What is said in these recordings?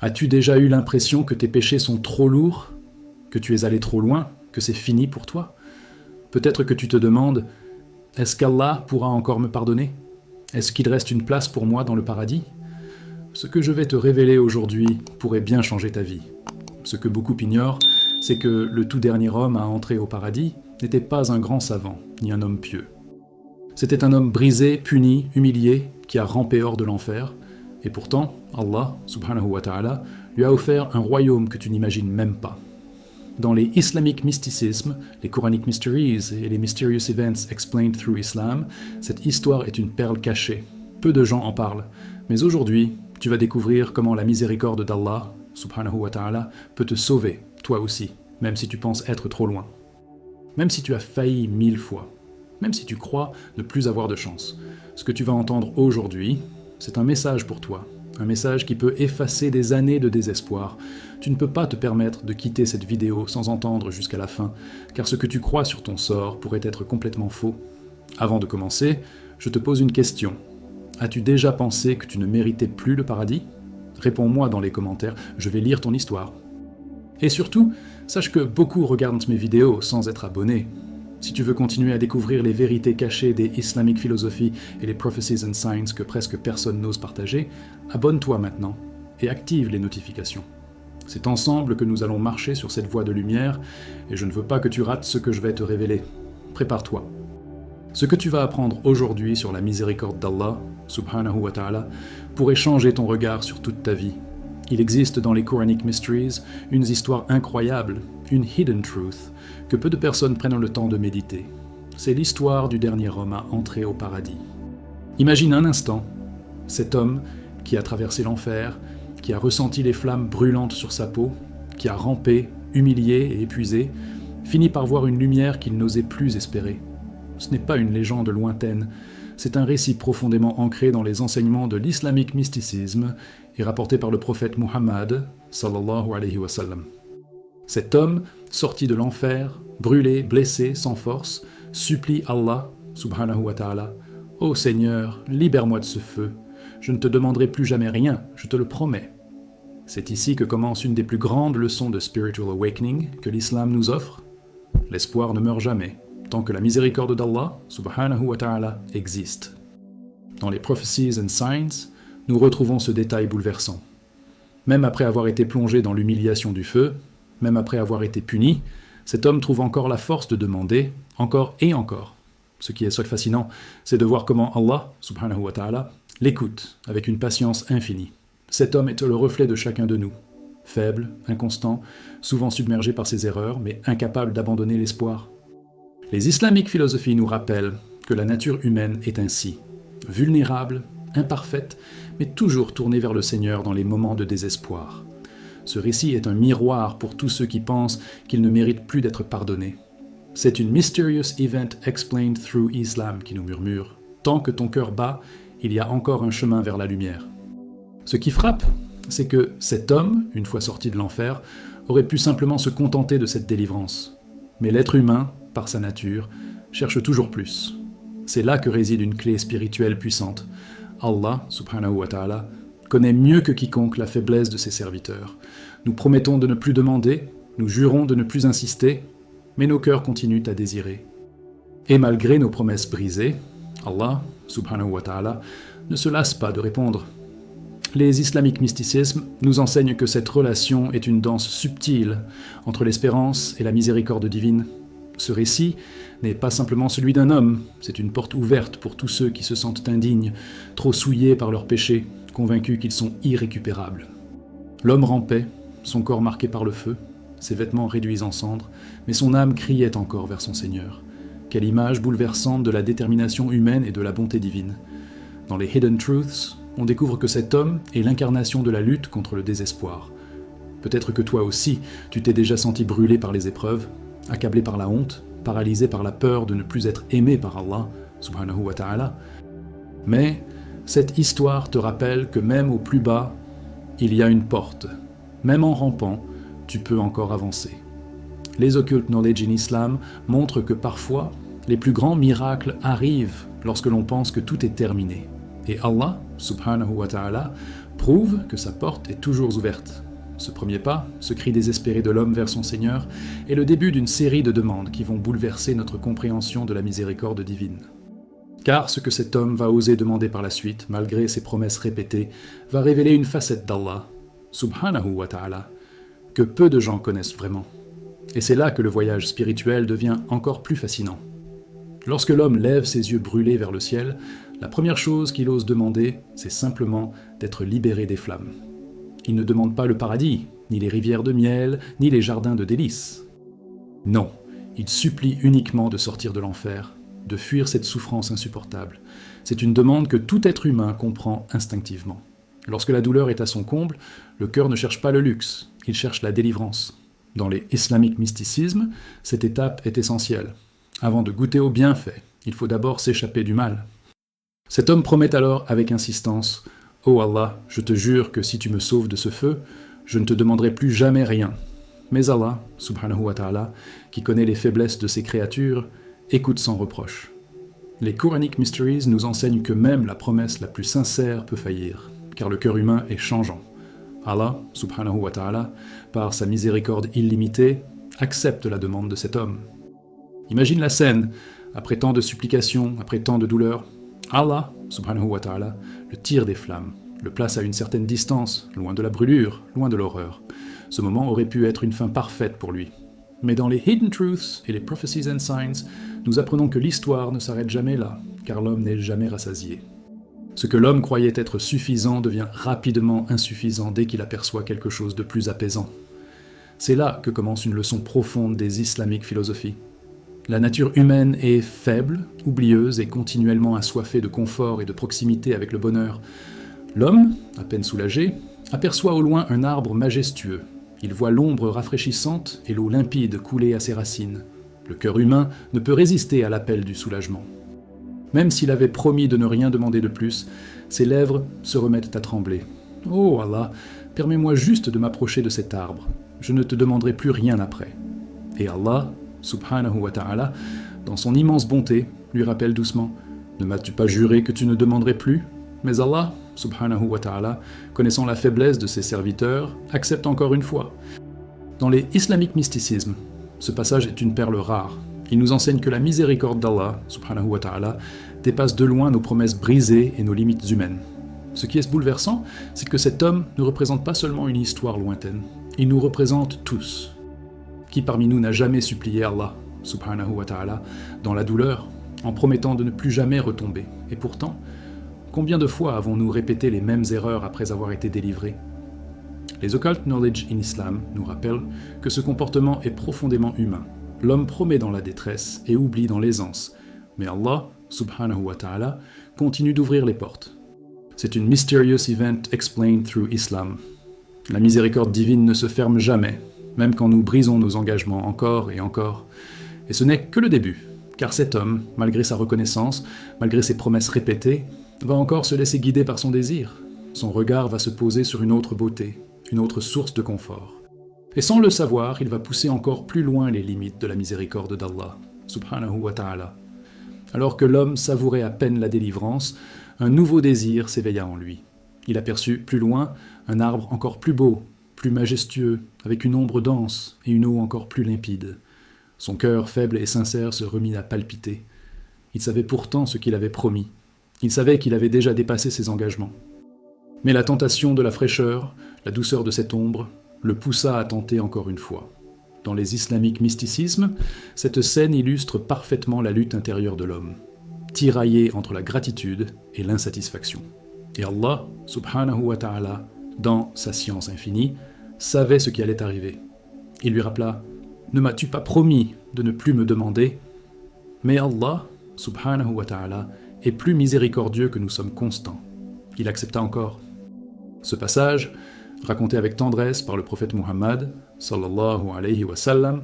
As-tu déjà eu l'impression que tes péchés sont trop lourds, que tu es allé trop loin, que c'est fini pour toi? Peut-être que tu te demandes, est-ce qu'Allah pourra encore me pardonner? Est-ce qu'il reste une place pour moi dans le paradis? Ce que je vais te révéler aujourd'hui pourrait bien changer ta vie. Ce que beaucoup ignorent, c'est que le tout dernier homme à entrer au paradis n'était pas un grand savant, ni un homme pieux. C'était un homme brisé, puni, humilié, qui a rampé hors de l'enfer, et pourtant, Allah, subhanahu wa ta'ala, lui a offert un royaume que tu n'imagines même pas. Dans les Islamic Mysticism, les Quranic Mysteries et les Mysterious Events Explained Through Islam, cette histoire est une perle cachée. Peu de gens en parlent, mais aujourd'hui, tu vas découvrir comment la miséricorde d'Allah, subhanahu wa ta'ala, peut te sauver, toi aussi, même si tu penses être trop loin. Même si tu as failli 1000 fois, même si tu crois ne plus avoir de chance. Ce que tu vas entendre aujourd'hui, c'est un message pour toi, un message qui peut effacer des années de désespoir. Tu ne peux pas te permettre de quitter cette vidéo sans entendre jusqu'à la fin, car ce que tu crois sur ton sort pourrait être complètement faux. Avant de commencer, je te pose une question. As-tu déjà pensé que tu ne méritais plus le paradis? Réponds-moi dans les commentaires, je vais lire ton histoire. Et surtout, sache que beaucoup regardent mes vidéos sans être abonnés. Si tu veux continuer à découvrir les vérités cachées des Islamic Philosophy et les Prophecies and Signs que presque personne n'ose partager, abonne-toi maintenant et active les notifications. C'est ensemble que nous allons marcher sur cette voie de lumière et je ne veux pas que tu rates ce que je vais te révéler. Prépare-toi. Ce que tu vas apprendre aujourd'hui sur la miséricorde d'Allah, subhanahu wa ta'ala, pourrait changer ton regard sur toute ta vie. Il existe dans les Quranic Mysteries une histoire incroyable, une hidden truth, que peu de personnes prennent le temps de méditer. C'est l'histoire du dernier homme à entrer au paradis. Imagine un instant, cet homme qui a traversé l'enfer, qui a ressenti les flammes brûlantes sur sa peau, qui a rampé, humilié et épuisé, finit par voir une lumière qu'il n'osait plus espérer. Ce n'est pas une légende lointaine, c'est un récit profondément ancré dans les enseignements de l'islamic mysticisme et rapporté par le prophète Muhammad, sallallahu alayhi wa sallam. Cet homme, sorti de l'enfer, brûlé, blessé, sans force, supplie Allah, subhanahu wa ta'ala, « Ô Seigneur, libère-moi de ce feu. Je ne te demanderai plus jamais rien, je te le promets. » C'est ici que commence une des plus grandes leçons de spiritual awakening que l'islam nous offre. L'espoir ne meurt jamais, tant que la miséricorde d'Allah, subhanahu wa ta'ala, existe. Dans les Prophecies and Signs, nous retrouvons ce détail bouleversant. Même après avoir été plongé dans l'humiliation du feu, même après avoir été puni, cet homme trouve encore la force de demander, encore et encore. Ce qui est fascinant, c'est de voir comment Allah, subhanahu wa ta'ala, l'écoute avec une patience infinie. Cet homme est le reflet de chacun de nous. Faible, inconstant, souvent submergé par ses erreurs, mais incapable d'abandonner l'espoir. Les Islamic Philosophy nous rappellent que la nature humaine est ainsi, vulnérable, imparfaite, mais toujours tournée vers le Seigneur dans les moments de désespoir. Ce récit est un miroir pour tous ceux qui pensent qu'ils ne méritent plus d'être pardonnés. C'est une Mysterious Event Explained Through Islam qui nous murmure « Tant que ton cœur bat, il y a encore un chemin vers la lumière. » Ce qui frappe, c'est que cet homme, une fois sorti de l'enfer, aurait pu simplement se contenter de cette délivrance. Mais l'être humain, par sa nature, cherche toujours plus. C'est là que réside une clé spirituelle puissante. Allah, subhanahu wa ta'ala, connaît mieux que quiconque la faiblesse de ses serviteurs. Nous promettons de ne plus demander, nous jurons de ne plus insister, mais nos cœurs continuent à désirer. Et malgré nos promesses brisées, Allah, subhanahu wa ta'ala, ne se lasse pas de répondre. Les Islamic Mysticism nous enseignent que cette relation est une danse subtile entre l'espérance et la miséricorde divine. Ce récit n'est pas simplement celui d'un homme, c'est une porte ouverte pour tous ceux qui se sentent indignes, trop souillés par leurs péchés, convaincus qu'ils sont irrécupérables. L'homme rampait, son corps marqué par le feu, ses vêtements réduits en cendres, mais son âme criait encore vers son Seigneur. Quelle image bouleversante de la détermination humaine et de la bonté divine. Dans les Hidden Truths, on découvre que cet homme est l'incarnation de la lutte contre le désespoir. Peut-être que toi aussi, tu t'es déjà senti brûlé par les épreuves, accablé par la honte, paralysé par la peur de ne plus être aimé par Allah, subhanahu wa ta'ala. Mais cette histoire te rappelle que même au plus bas, il y a une porte. Même en rampant, tu peux encore avancer. Les Occult Knowledge in Islam montrent que parfois, les plus grands miracles arrivent lorsque l'on pense que tout est terminé. Et Allah, subhanahu wa ta'ala, prouve que sa porte est toujours ouverte. Ce premier pas, ce cri désespéré de l'homme vers son Seigneur, est le début d'une série de demandes qui vont bouleverser notre compréhension de la miséricorde divine. Car ce que cet homme va oser demander par la suite, malgré ses promesses répétées, va révéler une facette d'Allah, subhanahu wa ta'ala, que peu de gens connaissent vraiment. Et c'est là que le voyage spirituel devient encore plus fascinant. Lorsque l'homme lève ses yeux brûlés vers le ciel, la première chose qu'il ose demander, c'est simplement d'être libéré des flammes. Il ne demande pas le paradis, ni les rivières de miel, ni les jardins de délices. Non, il supplie uniquement de sortir de l'enfer, de fuir cette souffrance insupportable. C'est une demande que tout être humain comprend instinctivement. Lorsque la douleur est à son comble, le cœur ne cherche pas le luxe, il cherche la délivrance. Dans les islamic mysticismes, cette étape est essentielle. Avant de goûter au bienfait, il faut d'abord s'échapper du mal. Cet homme promet alors avec insistance « Oh Allah, je te jure que si tu me sauves de ce feu, je ne te demanderai plus jamais rien. » Mais Allah, subhanahu wa ta'ala, qui connaît les faiblesses de ses créatures, écoute sans reproche. Les Quranic Mysteries nous enseignent que même la promesse la plus sincère peut faillir, car le cœur humain est changeant. Allah, subhanahu wa ta'ala, par sa miséricorde illimitée, accepte la demande de cet homme. Imagine la scène, après tant de supplications, après tant de douleurs. Allah, subhanahu wa ta'ala, le tire des flammes, le place à une certaine distance, loin de la brûlure, loin de l'horreur. Ce moment aurait pu être une fin parfaite pour lui. Mais dans les Hidden Truths et les Prophecies and Signs, nous apprenons que l'histoire ne s'arrête jamais là, car l'homme n'est jamais rassasié. Ce que l'homme croyait être suffisant devient rapidement insuffisant dès qu'il aperçoit quelque chose de plus apaisant. C'est là que commence une leçon profonde des islamiques philosophies. La nature humaine est faible, oublieuse et continuellement assoiffée de confort et de proximité avec le bonheur. L'homme, à peine soulagé, aperçoit au loin un arbre majestueux. Il voit l'ombre rafraîchissante et l'eau limpide couler à ses racines. Le cœur humain ne peut résister à l'appel du soulagement. Même s'il avait promis de ne rien demander de plus, ses lèvres se remettent à trembler. « Oh Allah, permets-moi juste de m'approcher de cet arbre. Je ne te demanderai plus rien après. » Et Allah, subhanahu wa ta'ala, dans son immense bonté, lui rappelle doucement « Ne m'as-tu pas juré que tu ne demanderais plus ?» Mais Allah, subhanahu wa ta'ala, connaissant la faiblesse de ses serviteurs, accepte encore une fois. Dans les islamiques mysticismes, ce passage est une perle rare. Il nous enseigne que la miséricorde d'Allah, subhanahu wa ta'ala, dépasse de loin nos promesses brisées et nos limites humaines. Ce qui est bouleversant, c'est que cet homme ne représente pas seulement une histoire lointaine, il nous représente tous. Qui parmi nous n'a jamais supplié Allah, subhanahu wa ta'ala, dans la douleur, en promettant de ne plus jamais retomber? Et pourtant, combien de fois avons-nous répété les mêmes erreurs après avoir été délivrés? Les Occult Knowledge in Islam nous rappellent que ce comportement est profondément humain. L'homme promet dans la détresse et oublie dans l'aisance. Mais Allah, subhanahu wa ta'ala, continue d'ouvrir les portes. C'est une mysterious event explained through Islam. La miséricorde divine ne se ferme jamais, même quand nous brisons nos engagements encore et encore. Et ce n'est que le début, car cet homme, malgré sa reconnaissance, malgré ses promesses répétées, va encore se laisser guider par son désir. Son regard va se poser sur une autre beauté, une autre source de confort. Et sans le savoir, il va pousser encore plus loin les limites de la miséricorde d'Allah, subhanahu wa ta'ala. Alors que l'homme savourait à peine la délivrance, un nouveau désir s'éveilla en lui. Il aperçut plus loin un arbre encore plus beau, plus majestueux, avec une ombre dense et une eau encore plus limpide. Son cœur faible et sincère se remit à palpiter. Il savait pourtant ce qu'il avait promis. Il savait qu'il avait déjà dépassé ses engagements. Mais la tentation de la fraîcheur, la douceur de cette ombre, le poussa à tenter encore une fois. Dans les islamiques mysticismes, cette scène illustre parfaitement la lutte intérieure de l'homme, tiraillé entre la gratitude et l'insatisfaction. Et Allah, subhanahu wa ta'ala, dans sa science infinie, savait ce qui allait arriver. Il lui rappela « Ne m'as-tu pas promis de ne plus me demander ?» Mais Allah, subhanahu wa ta'ala, est plus miséricordieux que nous sommes constants. Il accepta encore. Ce passage, raconté avec tendresse par le prophète Muhammad, sallallahu alayhi wa sallam,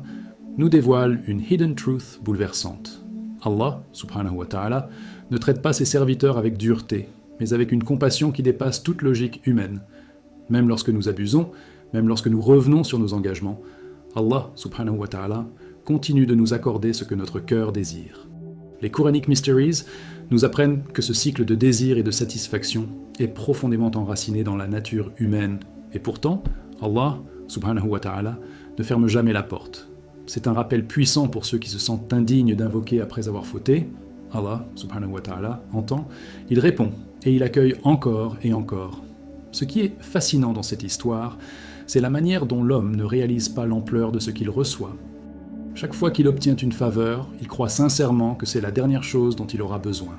nous dévoile une hidden truth bouleversante. Allah, subhanahu wa ta'ala, ne traite pas ses serviteurs avec dureté, mais avec une compassion qui dépasse toute logique humaine. Même lorsque nous abusons, même lorsque nous revenons sur nos engagements, Allah, subhanahu wa ta'ala, continue de nous accorder ce que notre cœur désire. Les Quranic Mysteries nous apprennent que ce cycle de désir et de satisfaction est profondément enraciné dans la nature humaine. Et pourtant, Allah, subhanahu wa ta'ala, ne ferme jamais la porte. C'est un rappel puissant pour ceux qui se sentent indignes d'invoquer après avoir fauté. Allah, subhanahu wa ta'ala, entend, il répond et il accueille encore et encore. Ce qui est fascinant dans cette histoire, c'est la manière dont l'homme ne réalise pas l'ampleur de ce qu'il reçoit. Chaque fois qu'il obtient une faveur, il croit sincèrement que c'est la dernière chose dont il aura besoin.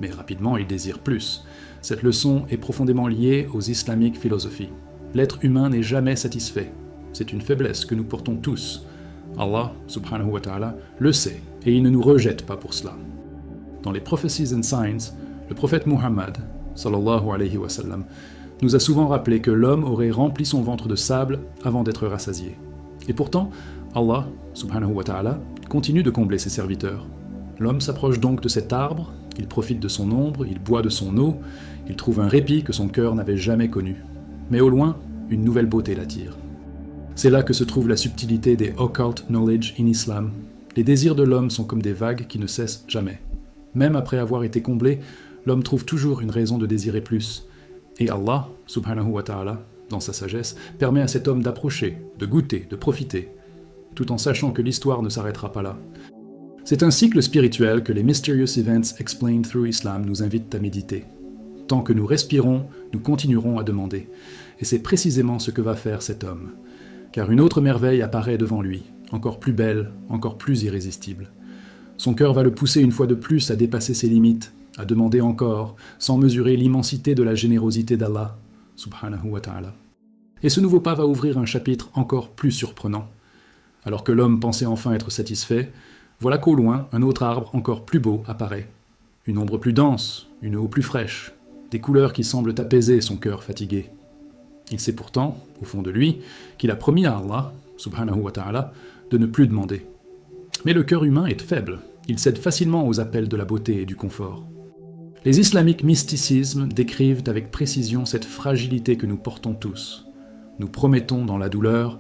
Mais rapidement, il désire plus. Cette leçon est profondément liée aux islamiques philosophies. L'être humain n'est jamais satisfait. C'est une faiblesse que nous portons tous. Allah, subhanahu wa ta'ala, le sait, et il ne nous rejette pas pour cela. Dans les Prophecies and Signs, le prophète Muhammad, sallallahu alayhi wa sallam, nous a souvent rappelé que l'homme aurait rempli son ventre de sable avant d'être rassasié. Et pourtant, Allah, subhanahu wa ta'ala, continue de combler ses serviteurs. L'homme s'approche donc de cet arbre, il profite de son ombre, il boit de son eau, il trouve un répit que son cœur n'avait jamais connu. Mais au loin, une nouvelle beauté l'attire. C'est là que se trouve la subtilité des occult knowledge in Islam. Les désirs de l'homme sont comme des vagues qui ne cessent jamais. Même après avoir été comblé, l'homme trouve toujours une raison de désirer plus. Et Allah, subhanahu wa ta'ala, dans sa sagesse, permet à cet homme d'approcher, de goûter, de profiter, tout en sachant que l'histoire ne s'arrêtera pas là. C'est un cycle spirituel que les Mysterious Events Explained Through Islam nous invitent à méditer. Tant que nous respirons, nous continuerons à demander. Et c'est précisément ce que va faire cet homme. Car une autre merveille apparaît devant lui, encore plus belle, encore plus irrésistible. Son cœur va le pousser une fois de plus à dépasser ses limites, à demander encore, sans mesurer l'immensité de la générosité d'Allah, subhanahu wa ta'ala. Et ce nouveau pas va ouvrir un chapitre encore plus surprenant. Alors que l'homme pensait enfin être satisfait, voilà qu'au loin, un autre arbre encore plus beau apparaît. Une ombre plus dense, une eau plus fraîche, des couleurs qui semblent apaiser son cœur fatigué. Il sait pourtant, au fond de lui, qu'il a promis à Allah, subhanahu wa ta'ala, de ne plus demander. Mais le cœur humain est faible, il cède facilement aux appels de la beauté et du confort. Les islamiques mysticismes décrivent avec précision cette fragilité que nous portons tous. Nous promettons dans la douleur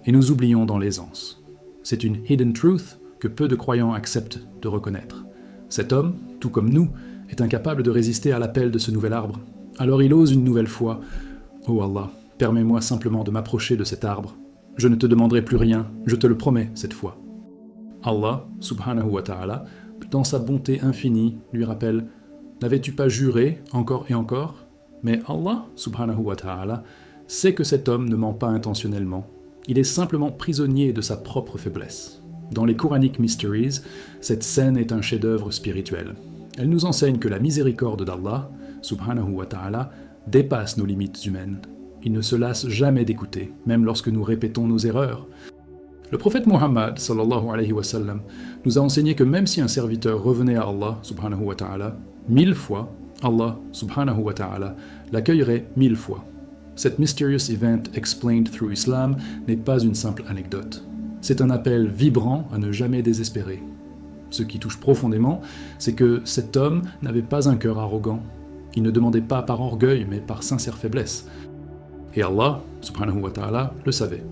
et nous oublions dans l'aisance. C'est une hidden truth que peu de croyants acceptent de reconnaître. Cet homme, tout comme nous, est incapable de résister à l'appel de ce nouvel arbre. Alors il ose une nouvelle fois « Oh Allah, permets-moi simplement de m'approcher de cet arbre. Je ne te demanderai plus rien, je te le promets cette fois. » Allah, subhanahu wa ta'ala, dans sa bonté infinie, lui rappelle « N'avais-tu pas juré encore et encore ?» Mais Allah, subhanahu wa ta'ala, sait que cet homme ne ment pas intentionnellement. Il est simplement prisonnier de sa propre faiblesse. Dans les Quranic Mysteries, cette scène est un chef-d'œuvre spirituel. Elle nous enseigne que la miséricorde d'Allah, subhanahu wa ta'ala, dépasse nos limites humaines. Il ne se lasse jamais d'écouter, même lorsque nous répétons nos erreurs. Le prophète Muhammad, sallallahu alayhi wa sallam, nous a enseigné que même si un serviteur revenait à Allah, subhanahu wa ta'ala, 1000 fois, Allah, subhanahu wa ta'ala, l'accueillerait 1000 fois. Cette Mysterious Event Explained Through Islam n'est pas une simple anecdote. C'est un appel vibrant à ne jamais désespérer. Ce qui touche profondément, c'est que cet homme n'avait pas un cœur arrogant. Il ne demandait pas par orgueil, mais par sincère faiblesse. Et Allah, subhanahu wa ta'ala, le savait.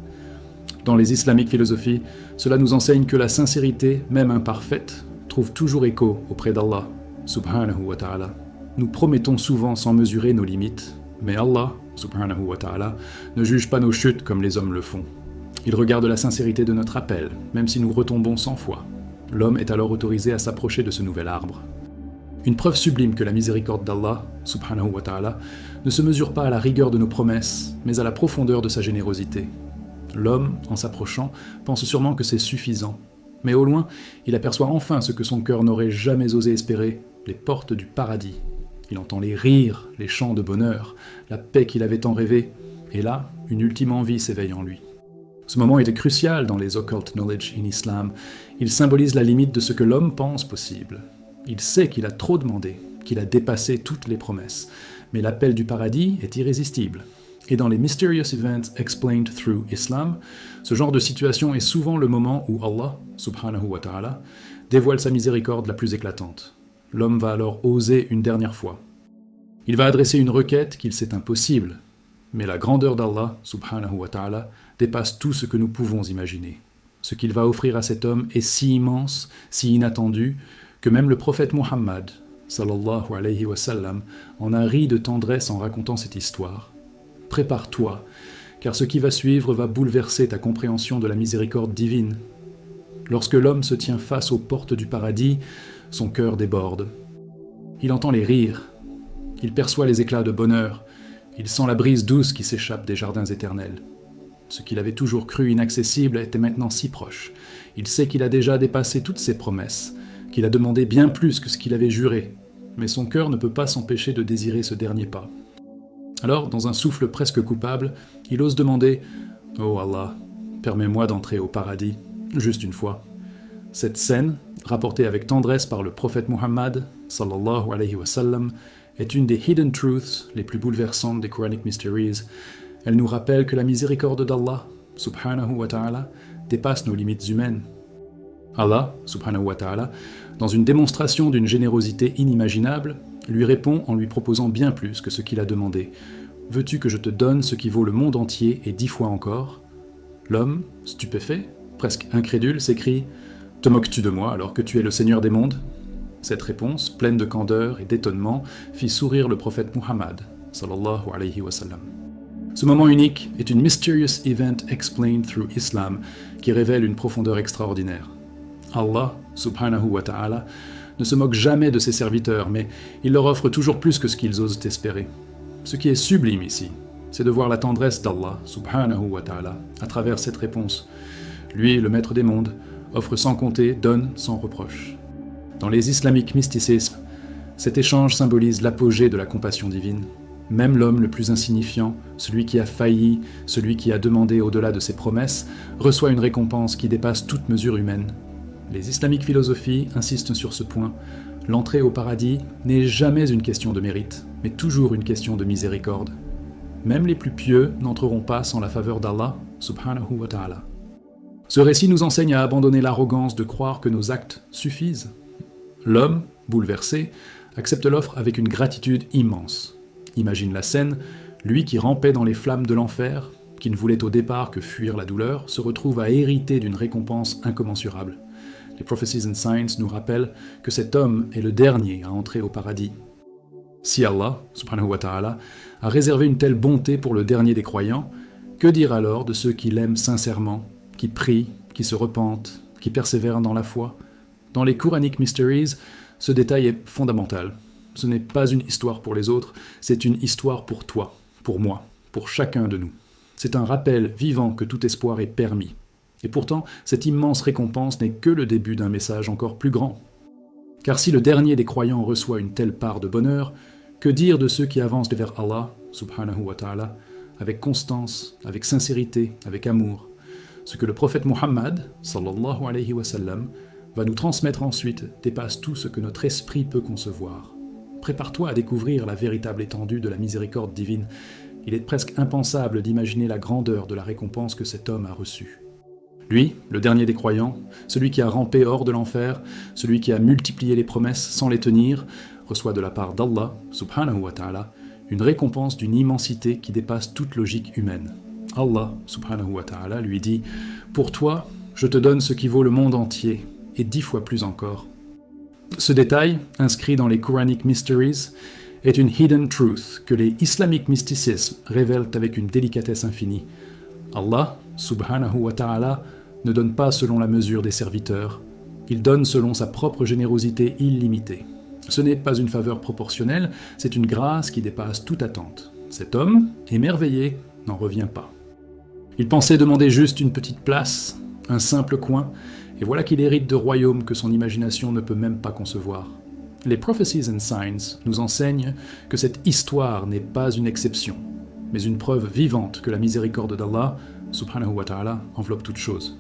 Dans les islamiques philosophies, cela nous enseigne que la sincérité, même imparfaite, trouve toujours écho auprès d'Allah, subhanahu wa ta'ala. Nous promettons souvent sans mesurer nos limites, mais Allah, subhanahu wa ta'ala, ne juge pas nos chutes comme les hommes le font. Il regarde la sincérité de notre appel, même si nous retombons 100 fois. L'homme est alors autorisé à s'approcher de ce nouvel arbre. Une preuve sublime que la miséricorde d'Allah, subhanahu wa ta'ala, ne se mesure pas à la rigueur de nos promesses, mais à la profondeur de sa générosité. L'homme, en s'approchant, pense sûrement que c'est suffisant. Mais au loin, il aperçoit enfin ce que son cœur n'aurait jamais osé espérer, les portes du paradis. Il entend les rires, les chants de bonheur, la paix qu'il avait tant rêvé, et là, une ultime envie s'éveille en lui. Ce moment était crucial dans les occult knowledge in Islam. Il symbolise la limite de ce que l'homme pense possible. Il sait qu'il a trop demandé, qu'il a dépassé toutes les promesses. Mais l'appel du paradis est irrésistible. Et dans les Mysterious Events Explained Through Islam, ce genre de situation est souvent le moment où Allah, subhanahu wa ta'ala, dévoile sa miséricorde la plus éclatante. L'homme va alors oser une dernière fois. Il va adresser une requête qu'il sait impossible. Mais la grandeur d'Allah, subhanahu wa ta'ala, dépasse tout ce que nous pouvons imaginer. Ce qu'il va offrir à cet homme est si immense, si inattendu, que même le prophète Muhammad, sallallahu alayhi wa sallam, en a ri de tendresse en racontant cette histoire. Prépare-toi, car ce qui va suivre va bouleverser ta compréhension de la miséricorde divine. Lorsque l'homme se tient face aux portes du paradis, son cœur déborde. Il entend les rires, il perçoit les éclats de bonheur, il sent la brise douce qui s'échappe des jardins éternels. Ce qu'il avait toujours cru inaccessible était maintenant si proche. Il sait qu'il a déjà dépassé toutes ses promesses, qu'il a demandé bien plus que ce qu'il avait juré, mais son cœur ne peut pas s'empêcher de désirer ce dernier pas. Alors, dans un souffle presque coupable, il ose demander « Oh Allah, permets-moi d'entrer au paradis, juste une fois ». Cette scène, rapportée avec tendresse par le prophète Muhammad, sallallahu alayhi wa sallam, est une des hidden truths les plus bouleversantes des Quranic Mysteries. Elle nous rappelle que la miséricorde d'Allah, subhanahu wa ta'ala, dépasse nos limites humaines. Allah, subhanahu wa ta'ala, dans une démonstration d'une générosité inimaginable, lui répond en lui proposant bien plus que ce qu'il a demandé. « Veux-tu que je te donne ce qui vaut le monde entier et 10 fois encore ?» L'homme, stupéfait, presque incrédule, s'écrie « Te moques-tu de moi alors que tu es le Seigneur des mondes ?» Cette réponse, pleine de candeur et d'étonnement, fit sourire le prophète Muhammad, sallallahu alayhi wa sallam. Ce moment unique est une mysterious event explained through Islam qui révèle une profondeur extraordinaire. Allah, subhanahu wa ta'ala, ne se moque jamais de ses serviteurs, mais il leur offre toujours plus que ce qu'ils osent espérer. Ce qui est sublime ici, c'est de voir la tendresse d'Allah, subhanahu wa ta'ala, à travers cette réponse. Lui, le maître des mondes, offre sans compter, donne sans reproche. Dans les islamiques mysticismes, cet échange symbolise l'apogée de la compassion divine. Même l'homme le plus insignifiant, celui qui a failli, celui qui a demandé au-delà de ses promesses, reçoit une récompense qui dépasse toute mesure humaine. Les islamiques philosophies insistent sur ce point. L'entrée au paradis n'est jamais une question de mérite, mais toujours une question de miséricorde. Même les plus pieux n'entreront pas sans la faveur d'Allah, subhanahu wa ta'ala. Ce récit nous enseigne à abandonner l'arrogance de croire que nos actes suffisent. L'homme, bouleversé, accepte l'offre avec une gratitude immense. Imagine la scène, lui qui rampait dans les flammes de l'enfer, qui ne voulait au départ que fuir la douleur, se retrouve à hériter d'une récompense incommensurable. Les Prophecies and Signs nous rappellent que cet homme est le dernier à entrer au paradis. Si Allah, subhanahu wa ta'ala, a réservé une telle bonté pour le dernier des croyants, que dire alors de ceux qui l'aiment sincèrement, qui prient, qui se repentent, qui persévèrent dans la foi? Dans les Quranic Mysteries, ce détail est fondamental. Ce n'est pas une histoire pour les autres, c'est une histoire pour toi, pour moi, pour chacun de nous. C'est un rappel vivant que tout espoir est permis. Et pourtant, cette immense récompense n'est que le début d'un message encore plus grand. Car si le dernier des croyants reçoit une telle part de bonheur, que dire de ceux qui avancent vers Allah, subhanahu wa ta'ala, avec constance, avec sincérité, avec amour? Ce que le prophète Muhammad, sallallahu alayhi wa sallam, va nous transmettre ensuite dépasse tout ce que notre esprit peut concevoir. Prépare-toi à découvrir la véritable étendue de la miséricorde divine. Il est presque impensable d'imaginer la grandeur de la récompense que cet homme a reçue. Lui, le dernier des croyants, celui qui a rampé hors de l'enfer, celui qui a multiplié les promesses sans les tenir, reçoit de la part d'Allah, subhanahu wa ta'ala, une récompense d'une immensité qui dépasse toute logique humaine. Allah, subhanahu wa ta'ala, lui dit « Pour toi, je te donne ce qui vaut le monde entier, et 10 fois plus encore. » Ce détail, inscrit dans les Quranic Mysteries, est une hidden truth que les Islamic mysticismes révèlent avec une délicatesse infinie. Allah, subhanahu wa ta'ala, ne donne pas selon la mesure des serviteurs, il donne selon sa propre générosité illimitée. Ce n'est pas une faveur proportionnelle, c'est une grâce qui dépasse toute attente. Cet homme, émerveillé, n'en revient pas. Il pensait demander juste une petite place, un simple coin, et voilà qu'il hérite de royaumes que son imagination ne peut même pas concevoir. Les Prophecies and Signs nous enseignent que cette histoire n'est pas une exception, mais une preuve vivante que la miséricorde d'Allah, subhanahu wa ta'ala, enveloppe toute chose.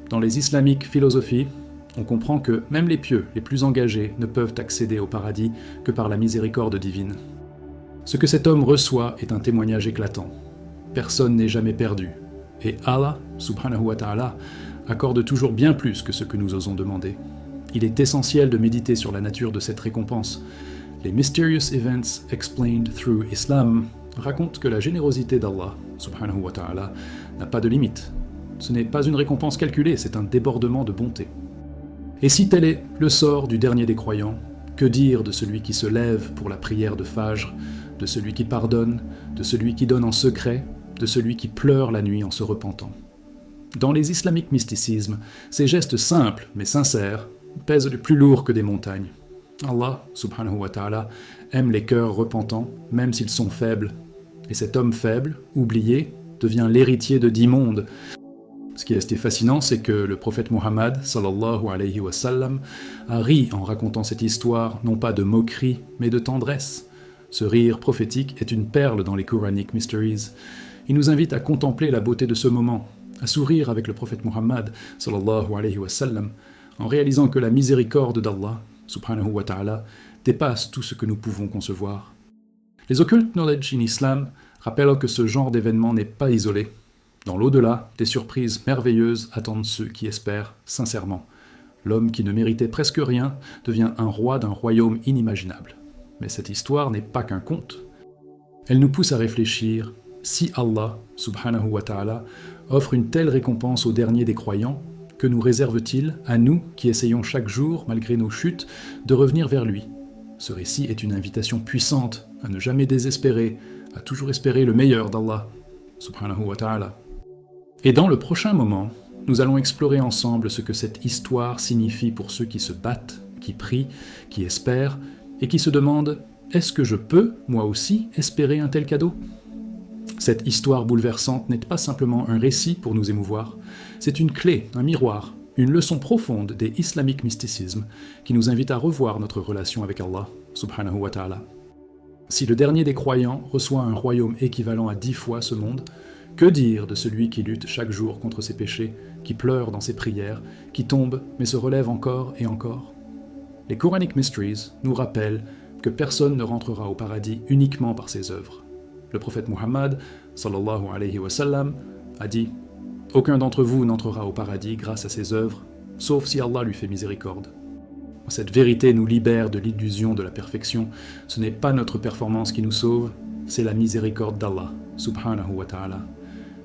Dans les islamiques philosophies, on comprend que même les pieux, les plus engagés, ne peuvent accéder au paradis que par la miséricorde divine. Ce que cet homme reçoit est un témoignage éclatant. Personne n'est jamais perdu, et Allah, subhanahu wa ta'ala, accorde toujours bien plus que ce que nous osons demander. Il est essentiel de méditer sur la nature de cette récompense. Les Mysterious Events Explained Through Islam racontent que la générosité d'Allah, subhanahu wa ta'ala, n'a pas de limite. Ce n'est pas une récompense calculée, c'est un débordement de bonté. Et si tel est le sort du dernier des croyants, que dire de celui qui se lève pour la prière de Fajr, de celui qui pardonne, de celui qui donne en secret, de celui qui pleure la nuit en se repentant? Dans les islamiques mysticismes, ces gestes simples mais sincères pèsent plus lourd que des montagnes. Allah, subhanahu wa ta'ala, aime les cœurs repentants, même s'ils sont faibles. Et cet homme faible, oublié, devient l'héritier de 10 mondes. Ce qui est assez fascinant, c'est que le prophète Muhammad, sallallahu alayhi wa sallam, a ri en racontant cette histoire, non pas de moquerie, mais de tendresse. Ce rire prophétique est une perle dans les Quranic Mysteries. Il nous invite à contempler la beauté de ce moment, à sourire avec le prophète Muhammad, sallallahu alayhi wa sallam, en réalisant que la miséricorde d'Allah, subhanahu wa ta'ala, dépasse tout ce que nous pouvons concevoir. Les Occult Knowledge in Islam rappellent que ce genre d'événement n'est pas isolé. Dans l'au-delà, des surprises merveilleuses attendent ceux qui espèrent sincèrement. L'homme qui ne méritait presque rien devient un roi d'un royaume inimaginable. Mais cette histoire n'est pas qu'un conte. Elle nous pousse à réfléchir, si Allah, subhanahu wa ta'ala, offre une telle récompense aux derniers des croyants, que nous réserve-t-il à nous qui essayons chaque jour, malgré nos chutes, de revenir vers lui? Ce récit est une invitation puissante à ne jamais désespérer, à toujours espérer le meilleur d'Allah, subhanahu wa ta'ala. Et dans le prochain moment, nous allons explorer ensemble ce que cette histoire signifie pour ceux qui se battent, qui prient, qui espèrent, et qui se demandent « Est-ce que je peux, moi aussi, espérer un tel cadeau ?» Cette histoire bouleversante n'est pas simplement un récit pour nous émouvoir, c'est une clé, un miroir, une leçon profonde des islamiques mysticismes qui nous invite à revoir notre relation avec Allah, subhanahu wa ta'ala. Si le dernier des croyants reçoit un royaume équivalent à 10 fois ce monde, que dire de celui qui lutte chaque jour contre ses péchés, qui pleure dans ses prières, qui tombe mais se relève encore et encore? Les Quranic Mysteries nous rappellent que personne ne rentrera au paradis uniquement par ses œuvres. Le prophète Muhammad, sallallahu alayhi wa sallam, a dit « Aucun d'entre vous n'entrera au paradis grâce à ses œuvres, sauf si Allah lui fait miséricorde. » Cette vérité nous libère de l'illusion de la perfection. Ce n'est pas notre performance qui nous sauve, c'est la miséricorde d'Allah, subhanahu wa ta'ala.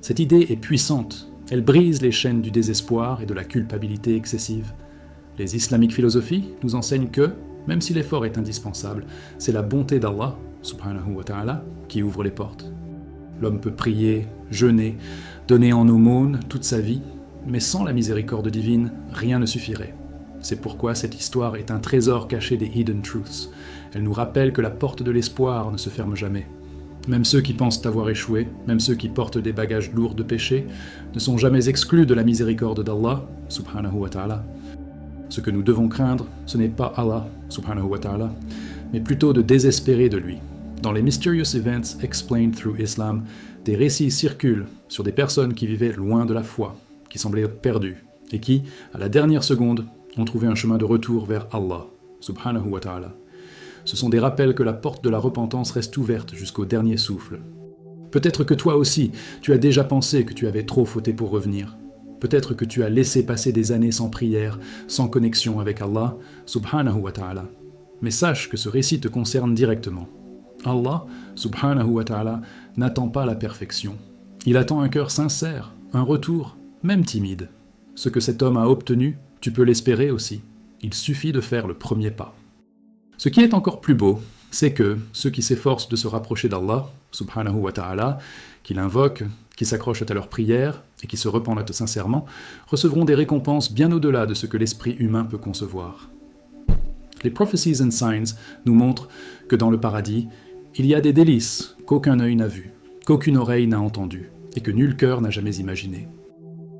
Cette idée est puissante, elle brise les chaînes du désespoir et de la culpabilité excessive. Les islamiques philosophies nous enseignent que, même si l'effort est indispensable, c'est la bonté d'Allah, subhanahu wa ta'ala, qui ouvre les portes. L'homme peut prier, jeûner, donner en aumône toute sa vie, mais sans la miséricorde divine, rien ne suffirait. C'est pourquoi cette histoire est un trésor caché des Hidden Truths. Elle nous rappelle que la porte de l'espoir ne se ferme jamais. Même ceux qui pensent avoir échoué, même ceux qui portent des bagages lourds de péché, ne sont jamais exclus de la miséricorde d'Allah, subhanahu wa ta'ala. Ce que nous devons craindre, ce n'est pas Allah, subhanahu wa ta'ala, mais plutôt de désespérer de lui. Dans les Mysterious Events Explained Through Islam, des récits circulent sur des personnes qui vivaient loin de la foi, qui semblaient perdues, et qui, à la dernière seconde, ont trouvé un chemin de retour vers Allah, subhanahu wa ta'ala. Ce sont des rappels que la porte de la repentance reste ouverte jusqu'au dernier souffle. Peut-être que toi aussi, tu as déjà pensé que tu avais trop fauté pour revenir. Peut-être que tu as laissé passer des années sans prière, sans connexion avec Allah, subhanahu wa ta'ala. Mais sache que ce récit te concerne directement. Allah, subhanahu wa ta'ala, n'attend pas la perfection. Il attend un cœur sincère, un retour, même timide. Ce que cet homme a obtenu, tu peux l'espérer aussi. Il suffit de faire le premier pas. Ce qui est encore plus beau, c'est que ceux qui s'efforcent de se rapprocher d'Allah, subhanahu wa ta'ala, qui l'invoquent, qui s'accrochent à leurs prières et qui se repentent sincèrement, recevront des récompenses bien au-delà de ce que l'esprit humain peut concevoir. Les Prophecies and Signs nous montrent que dans le paradis, il y a des délices qu'aucun œil n'a vues, qu'aucune oreille n'a entendues, et que nul cœur n'a jamais imaginées.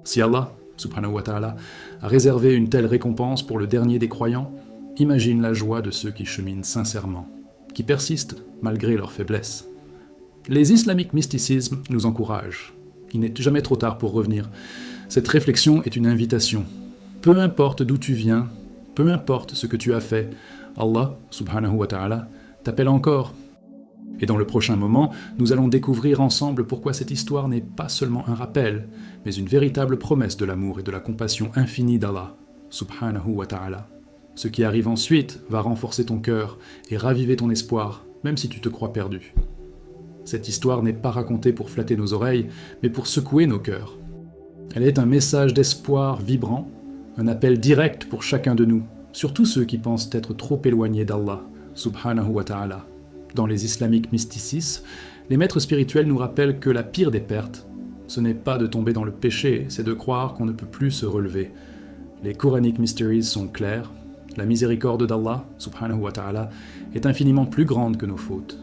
Si Allah, subhanahu wa ta'ala, a réservé une telle récompense pour le dernier des croyants, imagine la joie de ceux qui cheminent sincèrement, qui persistent malgré leurs faiblesses. Les islamiques mysticismes nous encouragent. Il n'est jamais trop tard pour revenir. Cette réflexion est une invitation. Peu importe d'où tu viens, peu importe ce que tu as fait, Allah, subhanahu wa ta'ala, t'appelle encore. Et dans le prochain moment, nous allons découvrir ensemble pourquoi cette histoire n'est pas seulement un rappel, mais une véritable promesse de l'amour et de la compassion infinie d'Allah, subhanahu wa ta'ala. Ce qui arrive ensuite va renforcer ton cœur et raviver ton espoir, même si tu te crois perdu. Cette histoire n'est pas racontée pour flatter nos oreilles, mais pour secouer nos cœurs. Elle est un message d'espoir vibrant, un appel direct pour chacun de nous, surtout ceux qui pensent être trop éloignés d'Allah, subhanahu wa ta'ala. Dans les islamiques mysticismes, les maîtres spirituels nous rappellent que la pire des pertes, ce n'est pas de tomber dans le péché, c'est de croire qu'on ne peut plus se relever. Les Quranic Mysteries sont clairs, la miséricorde d'Allah, subhanahu wa ta'ala, est infiniment plus grande que nos fautes.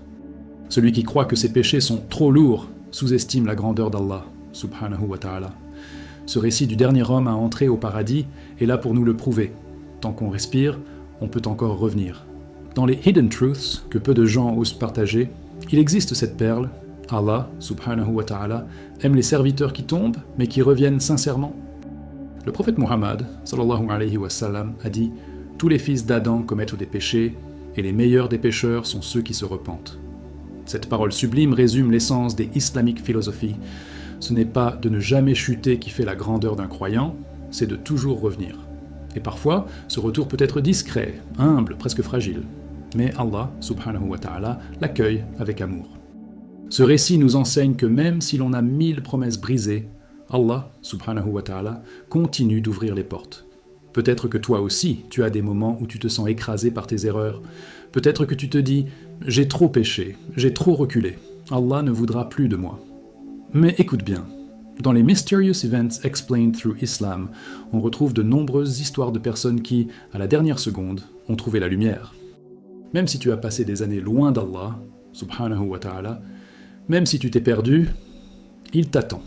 Celui qui croit que ses péchés sont trop lourds sous-estime la grandeur d'Allah, subhanahu wa ta'ala. Ce récit du dernier homme à entrer au paradis est là pour nous le prouver. Tant qu'on respire, on peut encore revenir. Dans les Hidden Truths, que peu de gens osent partager, il existe cette perle. Allah, subhanahu wa ta'ala, aime les serviteurs qui tombent, mais qui reviennent sincèrement. Le prophète Muhammad, sallallahu alayhi wa sallam, a dit « Tous les fils d'Adam commettent des péchés, et les meilleurs des pécheurs sont ceux qui se repentent. » Cette parole sublime résume l'essence des islamiques philosophies. Ce n'est pas de ne jamais chuter qui fait la grandeur d'un croyant, c'est de toujours revenir. Et parfois, ce retour peut être discret, humble, presque fragile. Mais Allah, subhanahu wa ta'ala, l'accueille avec amour. Ce récit nous enseigne que même si l'on a 1000 promesses brisées, Allah, subhanahu wa ta'ala, continue d'ouvrir les portes. Peut-être que toi aussi, tu as des moments où tu te sens écrasé par tes erreurs. Peut-être que tu te dis « J'ai trop péché, j'ai trop reculé. Allah ne voudra plus de moi. » Mais écoute bien, dans les Mysterious Events Explained Through Islam, on retrouve de nombreuses histoires de personnes qui, à la dernière seconde, ont trouvé la lumière. Même si tu as passé des années loin d'Allah, subhanahu wa ta'ala, même si tu t'es perdu, il t'attend.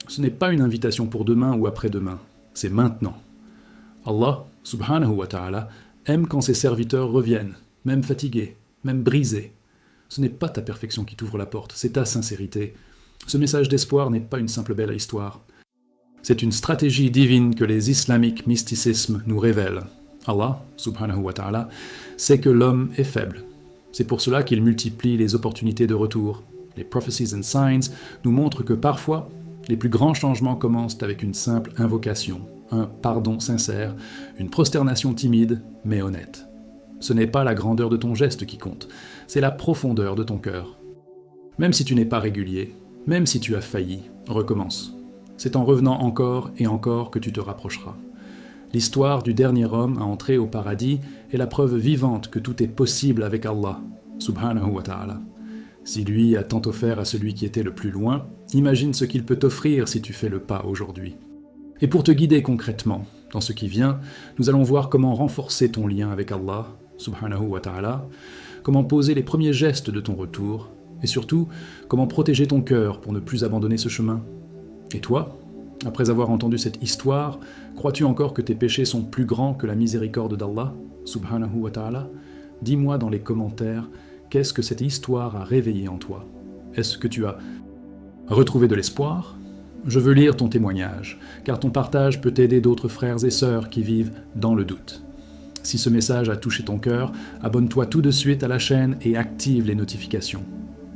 Ce n'est pas une invitation pour demain ou après-demain, c'est maintenant. Allah, subhanahu wa ta'ala, aime quand ses serviteurs reviennent, même fatigués, même brisés. Ce n'est pas ta perfection qui t'ouvre la porte, c'est ta sincérité. Ce message d'espoir n'est pas une simple belle histoire. C'est une stratégie divine que les islamiques mysticismes nous révèlent. Allah, subhanahu wa ta'ala, sait que l'homme est faible. C'est pour cela qu'il multiplie les opportunités de retour. Les Prophecies and Signs nous montrent que parfois, les plus grands changements commencent avec une simple invocation, un pardon sincère, une prosternation timide mais honnête. Ce n'est pas la grandeur de ton geste qui compte, c'est la profondeur de ton cœur. Même si tu n'es pas régulier, même si tu as failli, recommence. C'est en revenant encore et encore que tu te rapprocheras. L'histoire du dernier homme à entrer au paradis est la preuve vivante que tout est possible avec Allah, subhanahu wa ta'ala. Si lui a tant offert à celui qui était le plus loin, imagine ce qu'il peut t'offrir si tu fais le pas aujourd'hui. Et pour te guider concrètement dans ce qui vient, nous allons voir comment renforcer ton lien avec Allah, subhanahu wa ta'ala, comment poser les premiers gestes de ton retour, et surtout, comment protéger ton cœur pour ne plus abandonner ce chemin. Et toi, après avoir entendu cette histoire, crois-tu encore que tes péchés sont plus grands que la miséricorde d'Allah, subhanahu wa ta'ala? Dis-moi dans les commentaires, qu'est-ce que cette histoire a réveillé en toi? Est-ce que tu as retrouvé de l'espoir? Je veux lire ton témoignage, car ton partage peut aider d'autres frères et sœurs qui vivent dans le doute. Si ce message a touché ton cœur, abonne-toi tout de suite à la chaîne et active les notifications.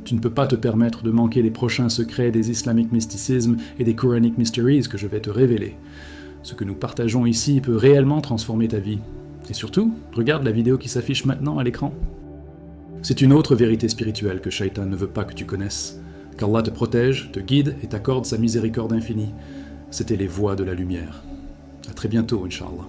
Tu ne peux pas te permettre de manquer les prochains secrets des Islamic Mysticism et des Quranic Mysteries que je vais te révéler. Ce que nous partageons ici peut réellement transformer ta vie. Et surtout, regarde la vidéo qui s'affiche maintenant à l'écran. C'est une autre vérité spirituelle que Shaitan ne veut pas que tu connaisses. Qu'Allah te protège, te guide et t'accorde sa miséricorde infinie. C'était les voies de la lumière. À très bientôt, Inch'Allah.